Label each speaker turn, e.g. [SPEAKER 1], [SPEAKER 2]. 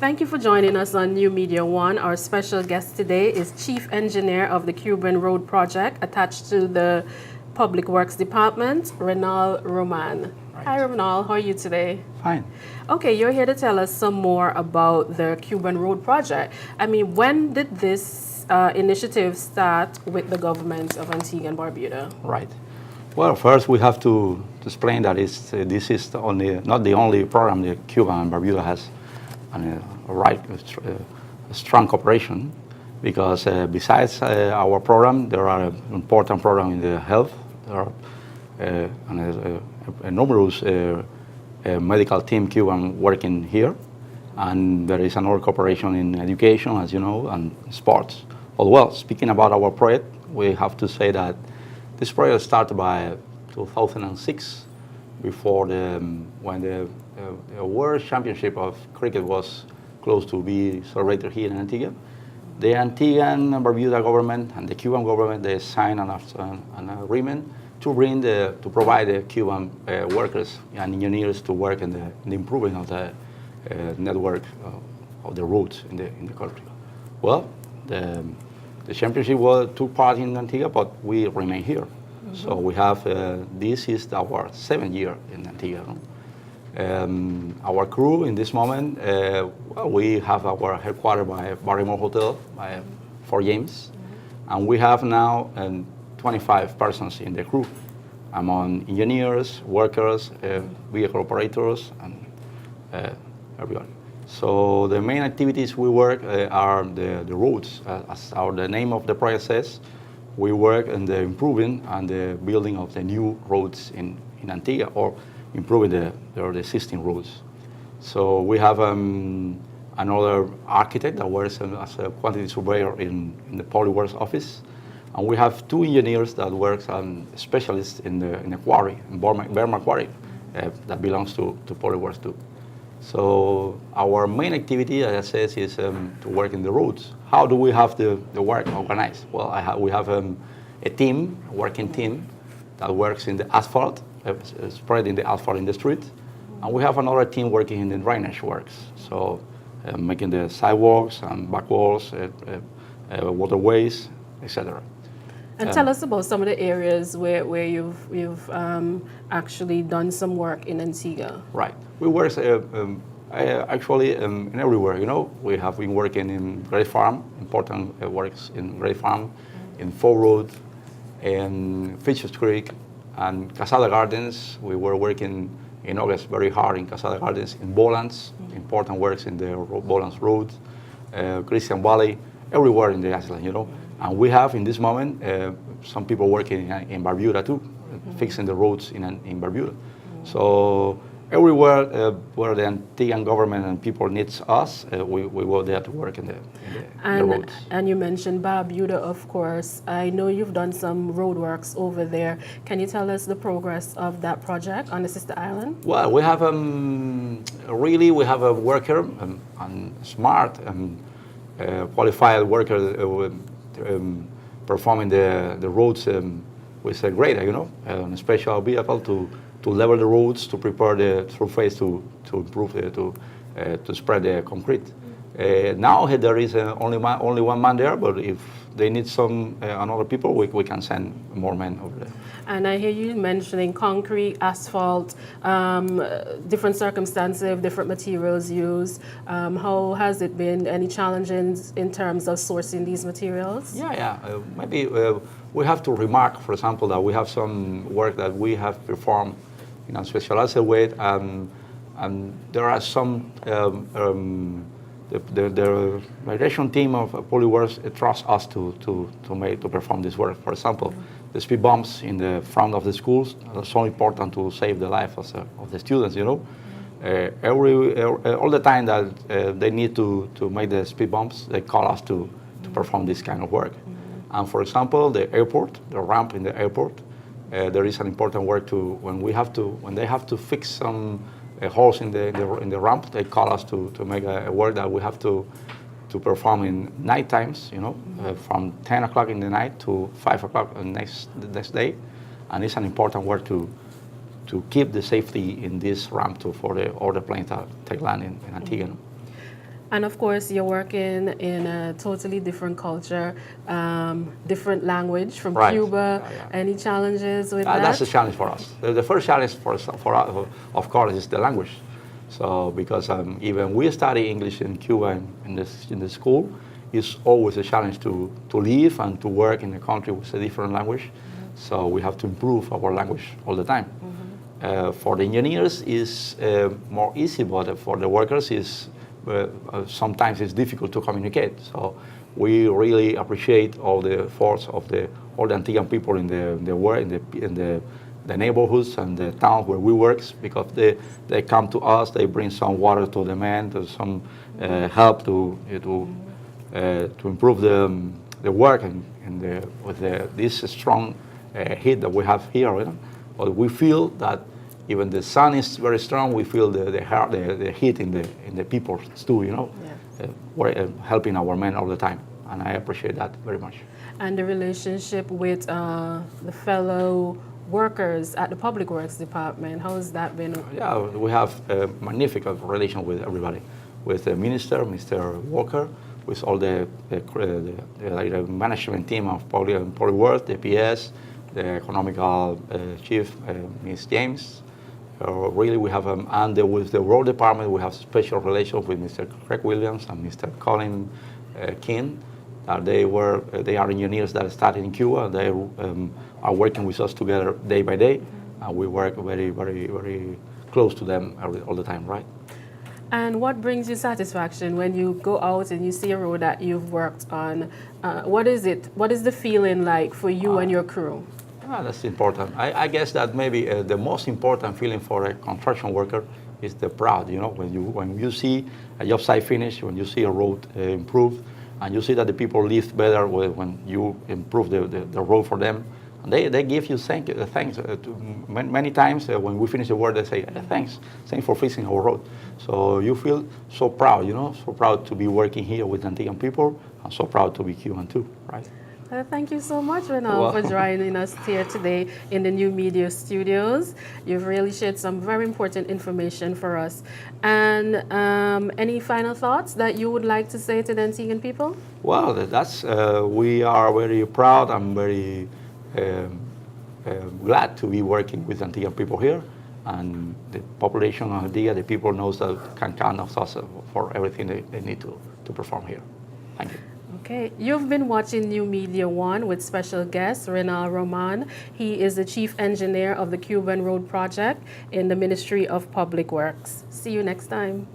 [SPEAKER 1] Thank you for joining us on New Media One. Our special guest today is Chief Engineer of the Cuban Road Project attached to the Public Works Department, Reynol Roman.
[SPEAKER 2] Right.
[SPEAKER 1] Hi, Reynol. How are you today?
[SPEAKER 2] Fine.
[SPEAKER 1] Okay, you're here to tell us some more about the Cuban Road Project. I mean, when did this initiative start with the government of Antigua and Barbuda?
[SPEAKER 2] Right. Well, first we have to explain that this is not the only program that Cuba and Barbuda has, and a strong cooperation, because besides our program, there are important programs in the health. There are a numerous medical team Cuban working here, and there is another cooperation in education, as you know, and sports. Well, speaking about our project, we have to say that this project started by 2006, before when the World Championship of Cricket was close to be celebrated here in Antigua. The Antiguan and Barbuda government and the Cuban government, they signed an agreement to provide the Cuban workers and engineers to work in the improvement of the network of the roads in the country. Well, the championship took part in Antigua, but we remain here. Mm-hmm. So we have, this is our 7th year in Antigua. No? Our crew in this moment, we have our headquarters by Reynol Hotel, by Fort James, and we have now 25 persons in the crew, among engineers, workers, vehicle operators, and everyone. So the main activities we work are the roads. As the name of the project says, we work in the improving and the building of the new roads in Antigua, or improving the existing roads. So we have another architect that works as a quantity surveyor in the Public Works office, and we have 2 engineers that work specialists in the quarry, in Burma Quarry, that belongs to Public Works too. So our main activity, as I said, is to work in the roads. How do we have the work organized? Well, we have a working team that works in the asphalt, spreading the asphalt in the street, and we have another team working in the drainage works, so making the sidewalks and back walls, waterways, etc.
[SPEAKER 1] And tell us about some of the areas where you've actually done some work in Antigua.
[SPEAKER 2] Right. We work actually in everywhere. You know, we have been working in Great Farm, important works in Great Farm, in Fort Road, in Fisher's Creek, and Casada Gardens. We were working in August very hard in Casada Gardens, in Bolans, important works in the Bolans Road, Christian Valley, everywhere in the island, you know. And we have, in this moment, some people working in Barbuda too, fixing the roads in Barbuda. So everywhere where the Antiguan government and people needs us, we go there to work in the roads.
[SPEAKER 1] And you mentioned Barbuda, of course. I know you've done some road works over there. Can you tell us the progress of that project on the sister island?
[SPEAKER 2] Well, we have we have a worker, and smart and qualified worker performing the roads with a grader, you know, a special vehicle to level the roads, to prepare the surface to improve to spread the concrete. Now there is only one man there, but if they need some another people, we can send more men over there.
[SPEAKER 1] And I hear you mentioning concrete, asphalt, different circumstances, different materials used. How has it been? Any challenges in terms of sourcing these materials?
[SPEAKER 2] Yeah. Maybe we have to remark, for example, that we have some work that we have performed in a specialized way, and there are some. The migration team of Public Works trusts us to perform this work. For example, the speed bumps in the front of the schools are so important to save the life of the students. You know, all the time that they need to make the speed bumps, they call us to perform this kind of work. And for example, the airport, the ramp in the airport, there is an important work when they have to fix some holes in the ramp. They call us to make a work that we have to perform in night times, you know, from 10 o'clock in the night to 5 o'clock the next day, and it's an important work to keep the safety in this ramp for all the planes that take land in Antigua.
[SPEAKER 1] And of course, you're working in a totally different culture, different language from
[SPEAKER 2] Right.
[SPEAKER 1] Cuba.
[SPEAKER 2] Yeah, yeah.
[SPEAKER 1] Any challenges with that?
[SPEAKER 2] That's a challenge for us. The first challenge for us, of course, is the language. So because even we study English in Cuba in the school, it's always a challenge to live and to work in a country with a different language. So we have to improve our language all the time. For the engineers, is more easy, but for the workers, is sometimes it's difficult to communicate. So we really appreciate all the efforts of all the Antiguan people in the neighborhoods and the towns where we work, because they come to us, they bring some water to the men, some help to improve the work with this strong heat that we have here. You know? But we feel that even the sun is very strong, we feel the heat in the people too. You know,
[SPEAKER 1] Yeah.
[SPEAKER 2] we're helping our men all the time, and I appreciate that very much.
[SPEAKER 1] And the relationship with the fellow workers at the Public Works Department, how has that been?
[SPEAKER 2] Yeah, we have a magnificent relation with everybody, with the minister, Mr. Walker, with all the management team of Public Works, the PS, the economical chief, Ms. James. Really, we have, and with the road department, we have special relations with Mr. Craig Williams and Mr. Colin King. They are engineers that started in Cuba. They are working with us together day by day, and we work very, very, very close to them all the time, right?
[SPEAKER 1] And what brings you satisfaction when you go out and you see a road that you've worked on? What is it? What is the feeling like for you and your crew?
[SPEAKER 2] That's important. I guess that maybe the most important feeling for a construction worker is the proud. You know, when you see a job site finished, when you see a road improved, and you see that the people live better when you improve the road for them. And they give you thanks. Many times when we finish the work, they say, thanks for fixing our road. So you feel so proud, you know, so proud to be working here with Antiguan people, and so proud to be Cuban too, right?
[SPEAKER 1] Thank you so much, Reynol, for joining us here today in the New Media Studios. You've really shared some very important information for us. And any final thoughts that you would like to say to the Antiguan people?
[SPEAKER 2] Well, we are very proud and very glad to be working with Antiguan people here. And the population of Antigua, the people knows that can count on us for everything they need to perform here. Thank you.
[SPEAKER 1] Okay, you've been watching New Media One with special guest Reynol Roman. He is the chief engineer of the Cuban Road Project in the Ministry of Public Works. See you next time.